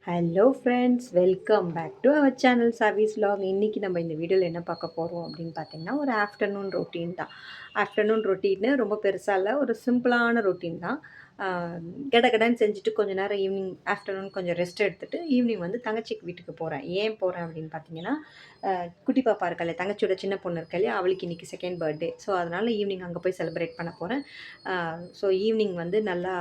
Hello friends, welcome back to our channel சாவிஸ் vlog. இன்றைக்கி நம்ம இந்த வீடியோவில் என்ன பார்க்க போகிறோம் அப்படின்னு பார்த்தீங்கன்னா, ஒரு ஆஃப்டர்நூன் ரொட்டீன் தான். ஆஃப்டர்நூன் ரொட்டீன்னு ரொம்ப பெருசாக இல்லை, ஒரு சிம்பிளான ரொட்டீன் தான். கடகடன்னு செஞ்சுட்டு கொஞ்சம் நேரம் ஈவினிங் ஆஃப்டர்நூன் கொஞ்சம் ரெஸ்ட் எடுத்துகிட்டு ஈவினிங் வந்து தங்கச்சிக்கு வீட்டுக்கு போகிறேன். ஏன் போகிறேன் அப்படின்னு பார்த்தீங்கன்னா, குட்டி பாப்பா இருக்காளே, தங்கச்சியோட சின்ன பொண்ணு இருக்கா இல்லையா, அவளுக்கு இன்றைக்கி செகண்ட் பர்த்டே. ஸோ அதனால் ஈவினிங் அங்கே போய் செலிப்ரேட் பண்ண போகிறேன். ஸோ ஈவினிங் வந்து நல்லா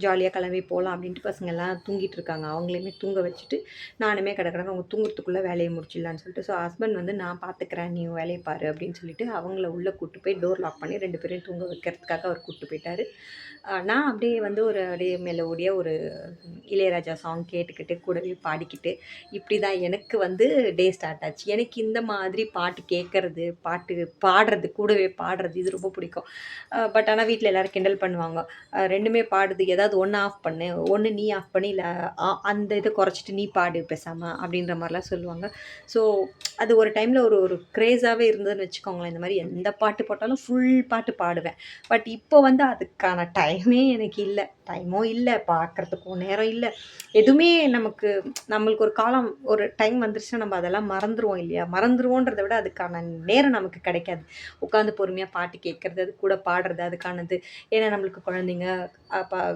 ஜாலியாக கிளம்பி போகலாம் அப்படின்ட்டு பசங்கள்லாம் தூங்கிட்டு இருக்காங்க. அவங்களையுமே தூங்க வச்சுட்டு நானுமே கிடக்குறேன், அவங்க தூங்குறதுக்குள்ளே வேலையை முடிச்சிடலான்னு சொல்லிட்டு. ஸோ ஹஸ்பண்ட் வந்து நான் பார்த்துக்கிறேன், நீ வேலையை பாரு அப்படின்னு சொல்லிட்டு அவங்கள உள்ளே கூப்பிட்டு போய் டோர் லாக் பண்ணி 2 பேரையும் தூங்க வைக்கிறதுக்காக அவர் கூப்பிட்டு போயிட்டார். நான் அப்படியே வந்து ஒரு அப்படியே மெலோடியாக ஒரு இளையராஜா சாங் கேட்டுக்கிட்டு கூடவே பாடிக்கிட்டு இப்படி தான் எனக்கு வந்து டே ஸ்டார்ட் ஆச்சு. எனக்கு இந்த மாதிரி பாட்டு கேட்குறது, பாட்டு பாடுறது, கூடவே பாடுறது இது ரொம்ப பிடிக்கும். பட் ஆனால் வீட்டில் எல்லோரும் கிண்டல் பண்ணுவாங்க. ரெண்டுமே பாடுது, ஏதாவது ஒன்று ஆஃப் பண்ணு, ஒன்று நீ ஆஃப் பண்ணி, இல்லை அந்த இதை குறைச்சிட்டு நீ பாடு பேசாமல் அப்படின்ற மாதிரிலாம் சொல்லுவாங்க. ஸோ அது ஒரு டைமில் ஒரு ஒரு க்ரேஸாகவே இருந்ததுன்னு வச்சுக்கோங்களேன். இந்த மாதிரி எந்த பாட்டு போட்டாலும் ஃபுல் பாட்டு பாடுவேன். பட் இப்போ வந்து அதுக்கான டைமே எனக்கு இல்லை. டைமும் இல்லை, பார்க்குறதுக்கும் நேரம் இல்லை, எதுவுமே நம்மளுக்கு ஒரு காலம் ஒரு டைம் வந்துருச்சுன்னா நம்ம அதெல்லாம் மறந்துடுவோம் இல்லையா? மறந்துடுவோன்றதை விட அதுக்கான நேரம் நமக்கு கிடைக்காது. உட்காந்து பொறுமையாக பாட்டு கேட்குறது, அது கூட பாடுறது அதுக்கானது. ஏன்னா நம்மளுக்கு குழந்தைங்க,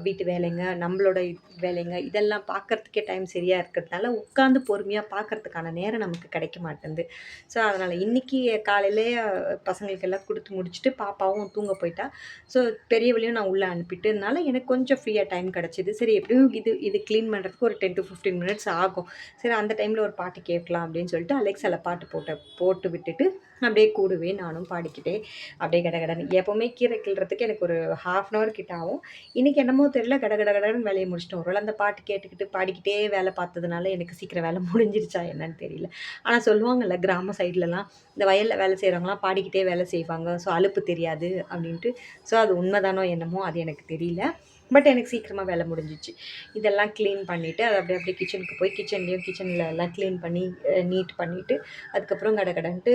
வீட்டு வேலைங்க, நம்மளோட வேலைங்க இதெல்லாம் பார்க்குறதுக்கே டைம் சரியாக இருக்கிறதுனால உட்காந்து பொறுமையாக பார்க்குறதுக்கான நேரம் நமக்கு கிடைக்க மாட்டேங்குது. ஸோ அதனால் இன்றைக்கி காலையிலே பசங்களுக்கெல்லாம் கொடுத்து முடிச்சுட்டு பாப்பாவும் தூங்க போயிட்டா. ஸோ பெரியவளையும் நான் உள்ளே அனுப்பிட்டதுனால எனக்கு கொஞ்சம் ஃப்ரீயாக டைம் கிடச்சிது. சரி எப்படியும் இது க்ளீன் பண்ணுறதுக்கு ஒரு 10 to 15 மினிட்ஸ் ஆகும். சரி அந்த டைமில் ஒரு பாட்டு கேட்கலாம் அப்படின்னு சொல்லிட்டு அலெக்ஸாவில் பாட்டு போட்டு விட்டுட்டு அப்படியே கூடவே நானும் பாடிக்கிட்டே அப்படியே கடகடன்னு எப்போவுமே கீரை கிள்றதுக்கு எனக்கு ஒரு 1/2 hour கிட்ட ஆகும். இன்றைக்கி என்னமோ தெரியல, கடகடன்னு வேலையை முடிச்சிட்டோம். ஒருவேளை அந்த பாட்டு கேட்டுக்கிட்டு பாடிக்கிட்டே வேலை பார்த்ததுனால எனக்கு சீக்கிரம் வேலை முடிஞ்சிருச்சா என்னன்னு தெரியல. ஆனால் சொல்லுவாங்கள்ல, கிராம சைட்லலாம் இந்த வயலில் வேலை செய்கிறவங்களாம் பாடிக்கிட்டே வேலை செய்வாங்க, ஸோ அலுப்பு தெரியாது அப்படின்ட்டு. ஸோ அது உண்மைதானோ என்னமோ அது எனக்கு தெரியல. பட் எனக்கு சீக்கிரமாக வேலை முடிஞ்சிச்சு. இதெல்லாம் க்ளீன் பண்ணிவிட்டு அது அப்படியே கிச்சனுக்கு போய் கிச்சனில் எல்லாம் க்ளீன் பண்ணி நீட் பண்ணிவிட்டு அதுக்கப்புறம் கடகடன்ட்டு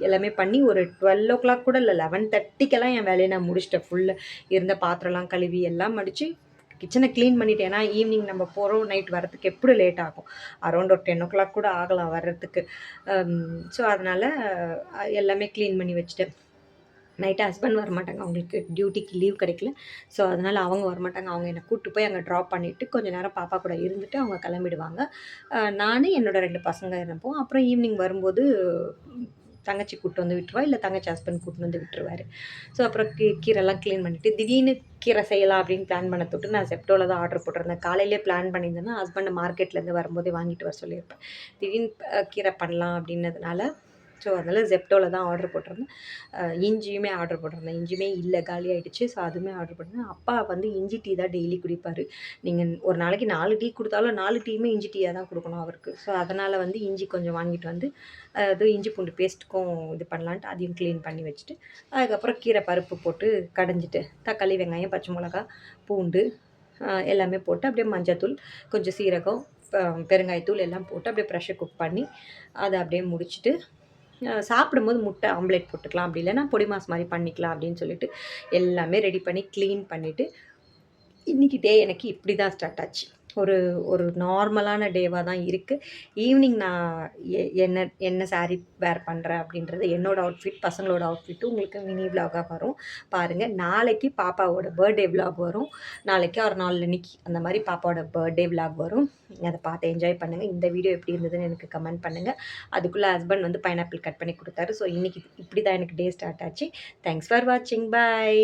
எல்லாமே பண்ணி ஒரு 12 o'clock கூட இல்லை, 11:30க்கெல்லாம் என் வேலையை நான் முடிச்சிட்டேன். ஃபுல்லாக இருந்த பாத்திரம்லாம் கழுவி எல்லாம் மடித்து கிச்சனை க்ளீன் பண்ணிவிட்டேன். ஏன்னா ஈவினிங் நம்ம போகிறோம், நைட் வரத்துக்கு எப்படி லேட் ஆகும், அரௌண்ட் ஒரு 10 o'clock கூட ஆகலாம் வர்றதுக்கு. ஸோ அதனால் எல்லாமே க்ளீன் பண்ணி வச்சுட்டேன். நைட்டு ஹஸ்பண்ட் வரமாட்டாங்க, அவங்களுக்கு டியூட்டிக்கு லீவ் கிடைக்கல. ஸோ அதனால் அவங்க வரமாட்டாங்க. அவங்க என்னை கூப்பிட்டு போய் அங்கே ட்ராப் பண்ணிவிட்டு கொஞ்சம் நேரம் பாப்பா கூட இருந்துட்டு அவங்க கிளம்பிடுவாங்க. நான் என்னோட 2 பசங்க இருப்போம். அப்புறம் ஈவினிங் வரும்போது தங்கச்சி கூப்பிட்டு வந்து விட்டுருவா, இல்லை தங்கச்சி ஹஸ்பண்ட் கூப்பிட்டு வந்து விட்டுருவார். ஸோ அப்புறம் கீரைலாம் க்ளீன் பண்ணிவிட்டு திடீர்னு கீரை செய்யலாம் அப்படின்னு பிளான் பண்ண தொட்டு நான் செப்டோவில் தான் ஆர்டர் போட்டிருந்தேன். காலையிலே பிளான் பண்ணியிருந்தேன்னா ஹஸ்பண்டை மார்க்கெட்லேருந்து வரும்போதே வாங்கிட்டு வர சொல்லியிருப்பேன். திடீர்னு கீரை பண்ணலாம் அப்படின்னதுனால ஸோ அதனால் ஜெப்டோவில் தான் ஆர்டர் போட்டிருந்தேன். இஞ்சியுமே ஆர்டர் போட்டிருந்தேன். இஞ்சியுமே இல்லை, காலி ஆகிடுச்சு. ஸோ அதுவுமே ஆர்டர் போட்டிருந்தேன். அப்பா வந்து இஞ்சி டீ தான் டெய்லி குடிப்பார். நீங்கள் ஒரு நாளைக்கு 4 டீ கொடுத்தாலும் 4 டீயுமே இஞ்சி டீயாக தான் கொடுக்கணும் அவருக்கு. ஸோ அதனால் வந்து இஞ்சி கொஞ்சம் வாங்கிட்டு வந்து அது இஞ்சி பூண்டு பேஸ்ட்டுக்கும் இது பண்ணலான்ட்டு அதையும் க்ளீன் பண்ணி வச்சுட்டு அதுக்கப்புறம் கீரை பருப்பு போட்டு கடைஞ்சிட்டு தக்காளி, வெங்காயம், பச்சை மிளகா, பூண்டு எல்லாமே போட்டு அப்படியே மஞ்சத்தூள், கொஞ்சம் சீரகம், பெருங்காயத்தூள் எல்லாம் போட்டு அப்படியே ப்ரெஷர் குக் பண்ணி அதை அப்படியே முடிச்சுட்டு சாப்பிடும்போது முட்டை ஆம்லேட் போட்டுக்கலாம், அப்படி இல்லைன்னா பொடி மாஸ் மாதிரி பண்ணிக்கலாம் அப்படின்னு சொல்லிட்டு எல்லாமே ரெடி பண்ணி க்ளீன் பண்ணிவிட்டு இன்றைக்கி டே எனக்கு இப்படி தான் ஸ்டார்ட் ஆச்சு. ஒரு ஒரு நார்மலான டேவாக தான் இருக்குது. ஈவினிங் நான் என்ன சாரீ வேர் பண்ணுறேன் அப்படின்றது என்னோடய அவுட்ஃபிட், பசங்களோட அவுட்ஃபிட்டும் உங்களுக்கு மினி விலாகாக வரும் பாருங்கள். நாளைக்கு பாப்பாவோட பர்த்டே விலாக் வரும். நாளைக்கு ஒரு நாளன்னைக்கு அந்த மாதிரி பாப்பாவோட பர்த்டே விலாக் வரும். அதை பார்த்து என்ஜாய் பண்ணுங்கள். இந்த வீடியோ எப்படி இருந்ததுன்னு எனக்கு கமெண்ட் பண்ணுங்கள். அதுக்குள்ளே ஹஸ்பண்ட் வந்து பைனாப்பிள் கட் பண்ணி கொடுத்தாரு. ஸோ இன்றைக்கி இப்படி தான் எனக்கு டே ஸ்டார்ட் ஆச்சு. தேங்க்ஸ் ஃபார் வாட்சிங். பாய்.